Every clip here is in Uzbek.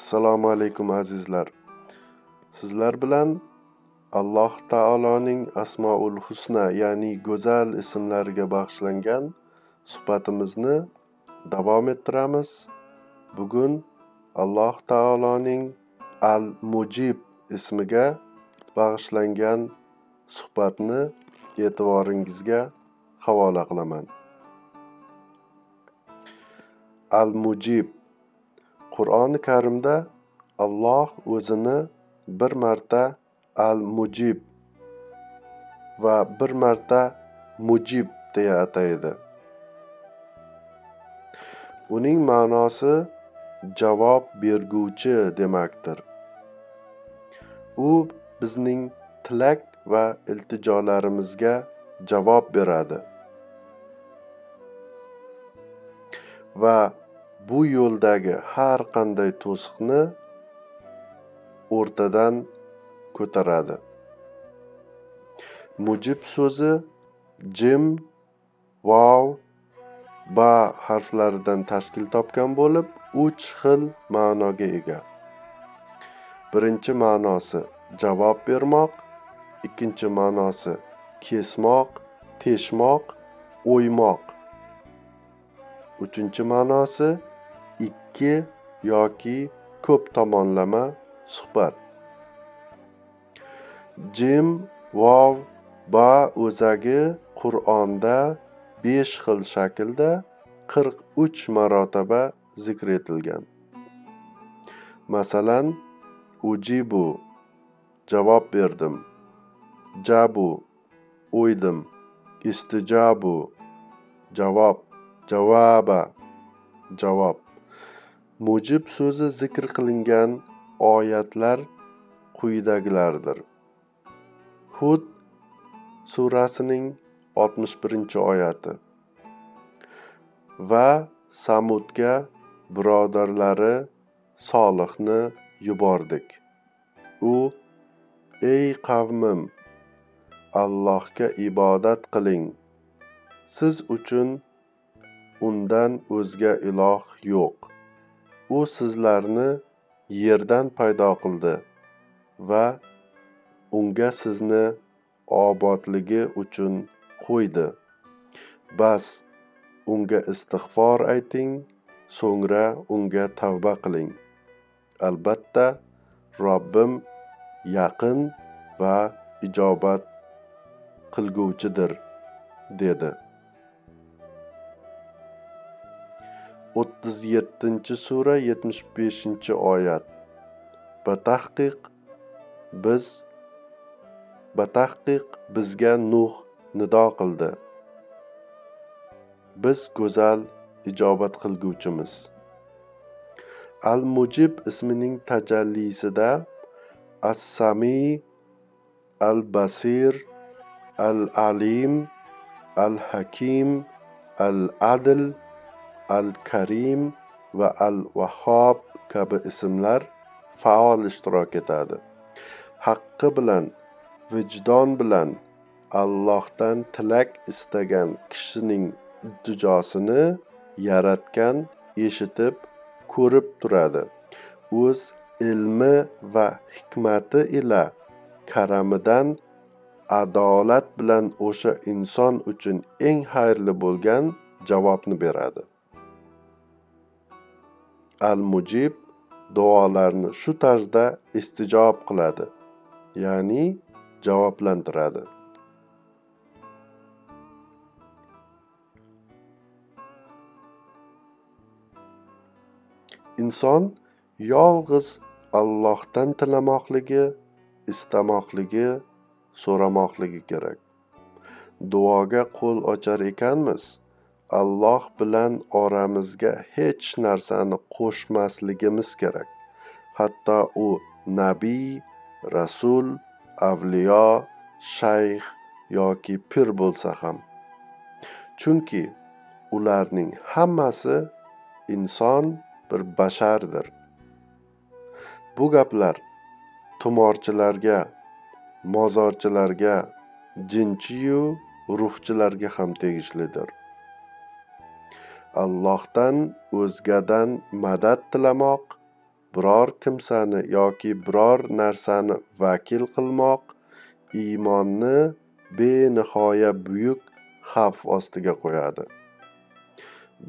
Assalomu alaykum azizlar. Sizlar bilan Alloh taoloning Asmaul Husna, ya'ni go'zal ismlariga bag'ishlangan suhbatimizni davom ettiramiz. Bugun Alloh taoloning Al-Mujib ismiga bag'ishlangan suhbatni e'tiboringizga havola qilaman. Al-Mujib. Qur'oni Karimda Alloh o'zini bir marta Al-Mujib va bir marta Mujib deya ataydi. Uning ma'nosi javob berguvchi demakdir. U bizning tilak va iltijolarimizga javob beradi va bu yo'ldagi har qanday to'siqni o'rtadan ko'taradi. Mujib so'zi jim, vav, ba harflaridan tashkil topgan bo'lib, 3 xil ma'noga ega. Birinchi ma'nosi javob bermoq, ikkinchi ma'nosi kesmoq, teshmoq, o'ymoq. Uchinchi ma'nosi ikki yoki ko'p tomonlama suhbat. Jim, vav, ba o'zagi Qur'onda 5 xil shaklda 43 marotaba zikr etilgan. Masalan, ujibu javob berdim, jabu o'ydim, istijabu javob, javaba javob. Mujib so'zi zikr qilingan oyatlar quyidagilardir. Hud surasining 61-oyati. Va Samudga birodarlari Solihni yubordik. U: ey qavmim, Allohga ibodat qiling. Siz uchun undan o'zga iloh yo'q. U sizlarni yerdan paydo qildi va unga sizni obodligi uchun qo'ydi. Bas, unga istig'for ayting, so'ngra unga tavba qiling. Albatta, Robbim yaqin va ijobat qilguvchidir, dedi. 37-sura 75-oyat. Batahqiq bizga Nuh nido qildi. Biz go'zal ijobat qilguvchimiz. Al-Mujib ismining tajallisida As-Sami, Al-Basir, Al-Alim, Al-Hakim, Al-Adl, Al-Karim va Al-Vahhob kabi ismlar faol ishtirok etadi. Haqqi bilan, vijdon bilan Allohdan tilak istagan kishining iltijosini yaratgan eshitib, ko'rib turadi. O'z ilmi va hikmati ila karamidan adolat bilan o'sha inson uchun eng xayrli bo'lgan javobni beradi. Al-Mujib duolarni shu tarzda istijob qiladi, ya'ni javoblantiradi. Inson yolg'iz Allohdan tilamoqligi, istamoqligi, so'ramoqligi kerak. Duoga qo'l ochar ekanmiz, Alloh bilan oramizga hech narsani qo'shmasligimiz kerak. Hatto u nabiy, rasul, avliyo, shayx yoki pir bo'lsa ham. Chunki ularning hammasi inson bir bashardir. Bu gaplar tumorchilarga, mozorchilarga, jinchiyu ruhchilarga ham tegishlidir. Allohdan o'zgadan madad tilamoq biror kimsani yoki biror narsani vakil qilmoq iymonni benihoya buyuk xavf ostiga qo'yadi.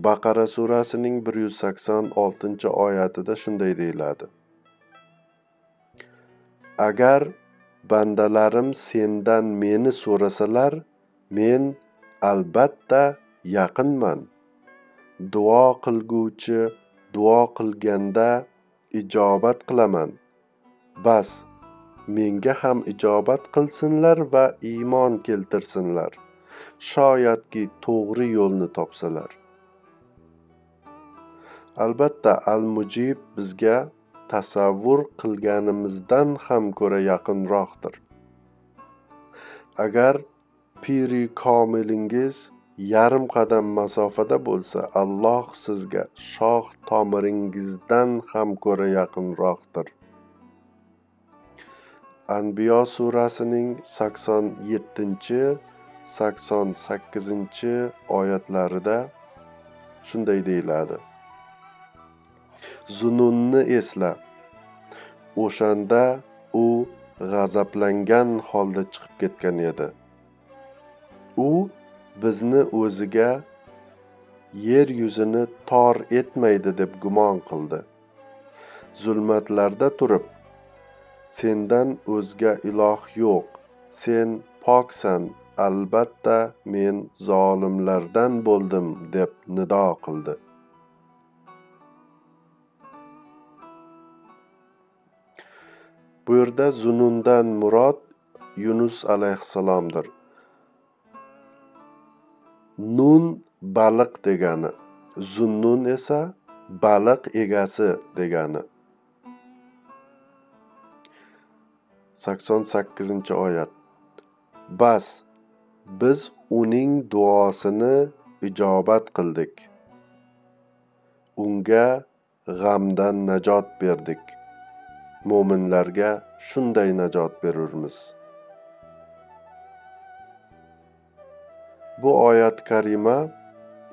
Baqara surasining 186-oyatida shunday deyiladi: Agar bandalarim sendan meni so'rasalar, men albatta yaqinman. Duo qilguvchi duo qilganda ijobat qilaman. Bas, menga ham ijobat qilsinlar va iymon keltirsinlar, shoyatki to'g'ri yo'lni topsalar. Albatta, Al-Mujib bizga tasavvur qilganimizdan ham ko'ra yaqinroqdir. Agar piri komilingiz yarim qadam masofada bo'lsa, Alloh sizga shoh tomiringizdan ham ko'ra yaqinroqdir. Anbiyo surasining 87-88 oyatlarida shunday deyiladi: Zununni esla. O'shanda u g'azablangan holda chiqib ketgan edi. U bizni o'ziga yer yuzini tor etmaydi deb gumon qildi. Zulmatlarda turib, sendan o'zga iloh yo'q, sen poksan, albatta men zolimlardan bo'ldim deb nido qildi. Bu yerda zunundan murod Yunus alayhissalomdir. Nun baliq degani, zunnun esa baliq egasi degani. 88-oyat. Bas, biz uning duosini ijobat qildik. Unga g'amdan najot berdik. Mo'minlarga shunday najot berurmiz. Bu oyat karima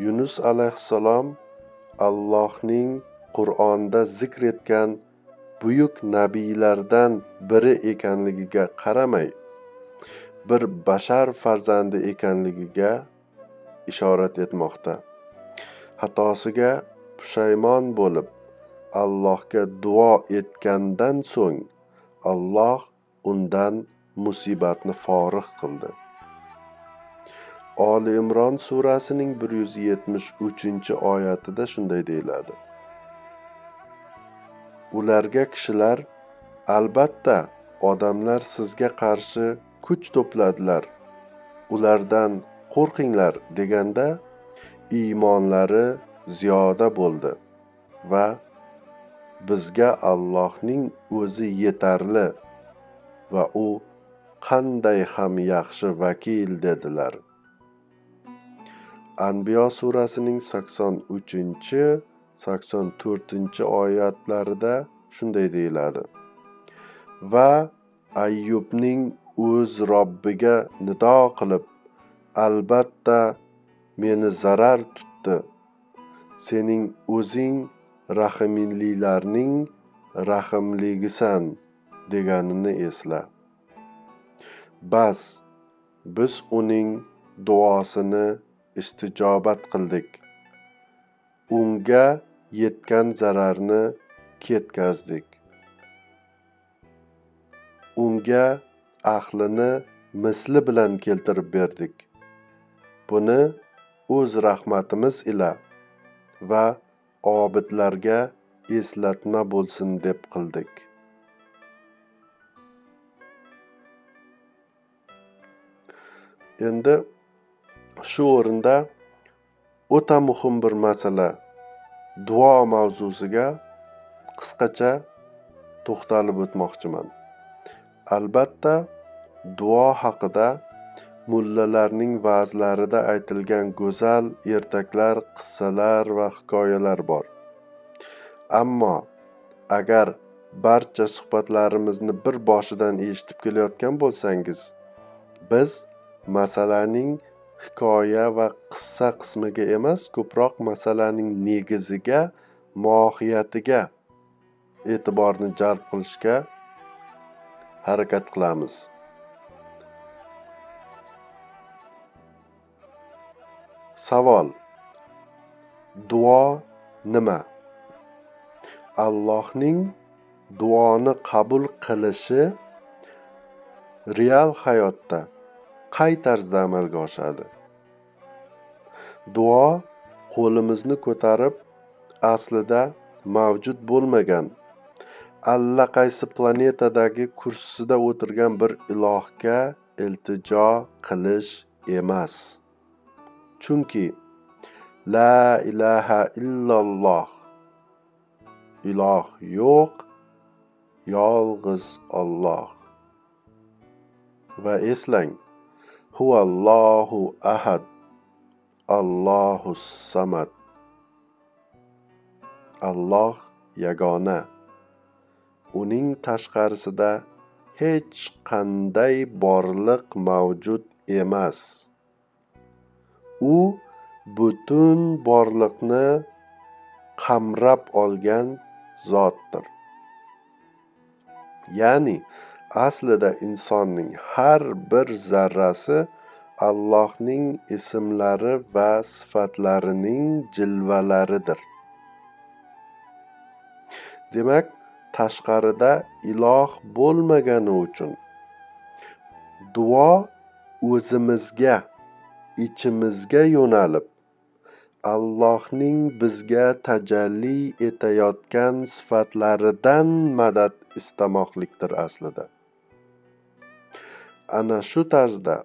Yunus alayhissalom Allohning Qur'onda zikr etgan buyuk nabiylardan biri ekanligiga qaramay, bir bashar farzandi ekanligiga ishorat etmoqda. Xatosiga pushaymon bo'lib, Allohga duo etgandan so'ng Alloh undan musibatni forig' qildi. Oli Imron surasining 173-oyatida shunday deyiladi: Ularga kishilar, albatta odamlar sizga qarshi kuch to'pladilar, ulardan qo'rqinglar deganda iymonlari ziyoda bo'ldi va bizga Allohning o'zi yetarli va u qanday ham yaxshi vakil dedilar. Anbiyo surasining 83-84-oyatlarida shunday deyiladi: Va Ayyubning o'z Robbiga nido qilib, albatta meni zarar tutdi. Sening o'zing rahimlilarning rahimligisan deganini esla. Bas, biz uning duosini istijobat qildik. Unga yetgan zararni ketkazdik. Unga ahlini misli bilan keltirib berdik. Buni o'z rahmatimiz ila va obidlarga eslatma bo'lsin deb qildik. Endi shu o'rinda o'ta muhim bir masala, duo mavzusiga qisqacha to'xtalib o'tmoqchiman. Albatta, duo haqida mullalarning va'zlarida aytilgan go'zal ertaklar, qissalar va hikoyalar bor. Ammo agar barcha suhbatlarimizni bir boshidan eshitib kelayotgan bo'lsangiz, biz masalaning hikoya va qissa qismiga emas, ko'proq masalaning negiziga, mohiyatiga e'tiborni jalb qilishga harakat qilamiz. Savol: duo nima? Allohning duoni qabul qilishi real hayotda qay tarzda amalga oshadi? Duo qo'limizni ko'tarib aslida mavjud bo'lmagan, allaqaysi planetadagi kursisida o'tirgan bir ilohga iltijo qilish emas. Chunki la ilaha illalloh, iloh yo'q, yolg'iz Alloh. Va eslang, huvallohu ahad, Allohus samad. Alloh yagona. Uning tashqarisida hech qanday borliq mavjud emas. U butun borliqni qamrab olgan zotdir. Ya'ni aslida insonning har bir zarrasi Allohning ismlari va sifatlarining jilvalaridir. Demak, tashqarida iloh bo'lmagani uchun duo o'zimizga, ichimizga yo'nalib, Allohning bizga tajalli etayotgan sifatlaridan madad istamoqlikdir aslida. Ana shu tarzda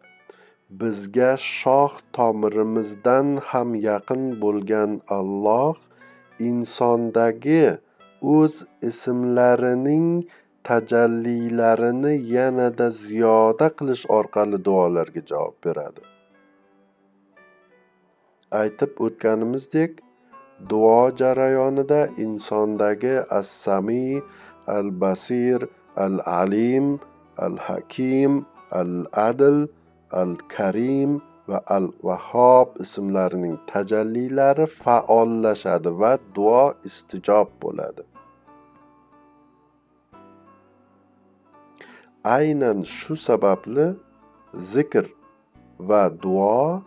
bizga shoh tomirimizdan ham yaqin bo'lgan Alloh insondagi o'z ismlarining tajallilarini yanada ziyoda qilish orqali duolarga javob beradi. Aytib o'tganimizdek, duo jarayonida insondagi as-Sami, al-Basir, al-Alim, al-Hakim, al-Adl, al-Karim va al-Vahhob ismlarining tajallilari faollashadi va duo istijob bo'ladi. Aynan shu sababli zikr va duo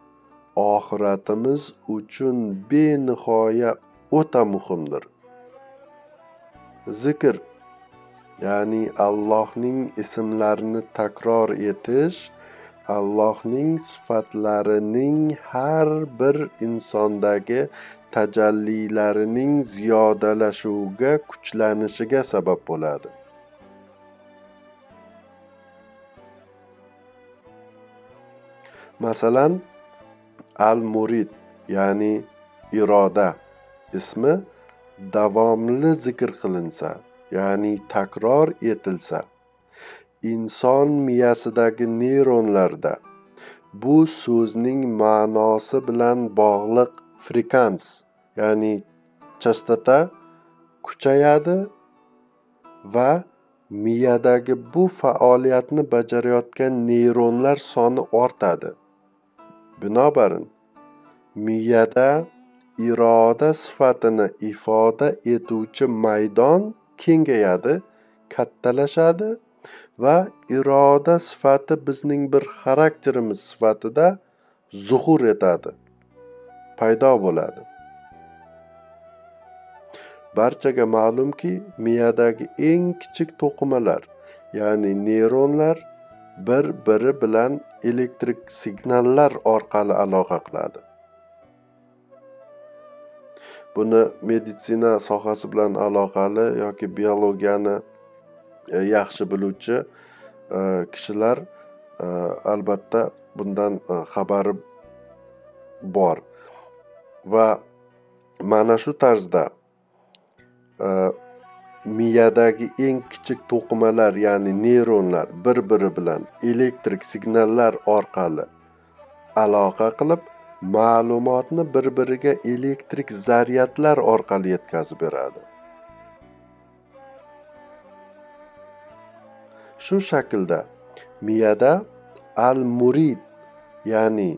oxiratimiz uchun benihoya o'ta muhimdir. Zikr, ya'ni Allohning ismlarini takror etish, Allohning sifatlarining har bir insondagi tajallilarining ziyodalashuviga, kuchlanishiga sabab bo'ladi. Masalan, al-Murid, ya'ni iroda ismi davomli zikr qilinsa, ya'ni takror etilsa, inson miyasidagi neyronlarda bu so'zning ma'nosi bilan bog'liq frekans, ya'ni chastota kuchayadi va miyadagi bu faoliyatni bajarayotgan neyronlar soni ortadi. Binobarin, miyada iroda sifatini ifoda etuvchi maydon kengayadi, kattalashadi va iroda sifati bizning bir xarakterimiz sifatida zuhur etadi, paydo bo'ladi. Barchaga ma'lumki, miyadagi eng kichik to'qimalar, ya'ni neyronlar bir-biri bilan elektrik signallar orqali aloqa qiladi. Buni meditsina sohasi bilan aloqali yoki biologiyani yaxshi biluvchi kishilar albatta bundan xabari bor. Va mana shu tarzda miyadagi eng kichik to'qimalar, ya'ni neyronlar bir-biri bilan elektrik signallar orqali aloqa qilib, ma'lumotni bir-biriga elektrik zaryadlar orqali yetkazib beradi. Shu shaklda miyada al-Murid, ya'ni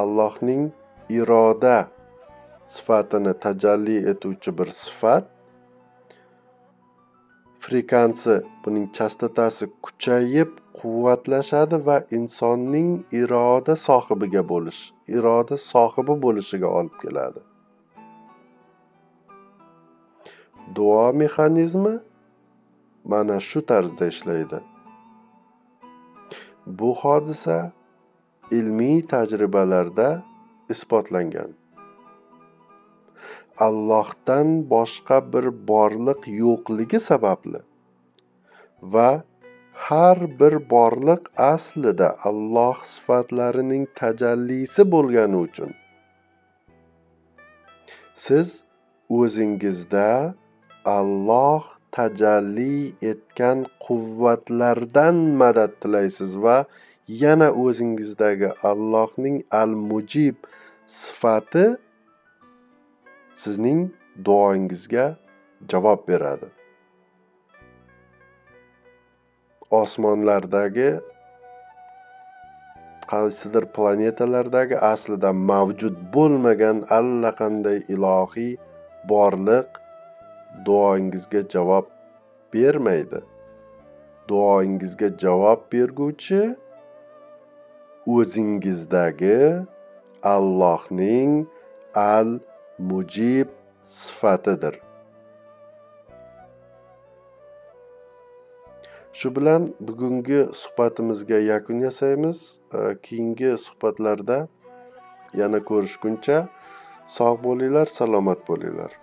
Allohning iroda sifatini tajalli etuvchi bir sifat. Frekansi, buning chastotasi kuchayib, quvvatlashadi va insonning iroda sohibi bo'lishiga olib keladi. Duo mexanizmi mana shu tarzda ishlaydi. Bu hodisa ilmiy tajribalarda isbotlangan. Allohdan boshqa bir borliq yo'qligi sababli va har bir borliq aslida Alloh sifatlarining tajallisi bo'lgani uchun siz o'zingizda Alloh tajalli etgan quvvatlardan madad tilaysiz va yana o'zingizdagi Allohning al-Mujib sifati sizning duoingizga javob beradi. Osmonlardagi qaysidir planetalardagi aslida mavjud bo'lmagan allaqanday ilohiy borliq duoingizga javob bermaydi. Duoingizga javob berguvchi o'zingizdagi Allohning al-Mujib sifatidir. Shu bilan bugungi suhbatimizga yakun yasaymiz. Keyingi suhbatlarda yana ko'rishguncha sog' bo'linglar, salomat bo'linglar.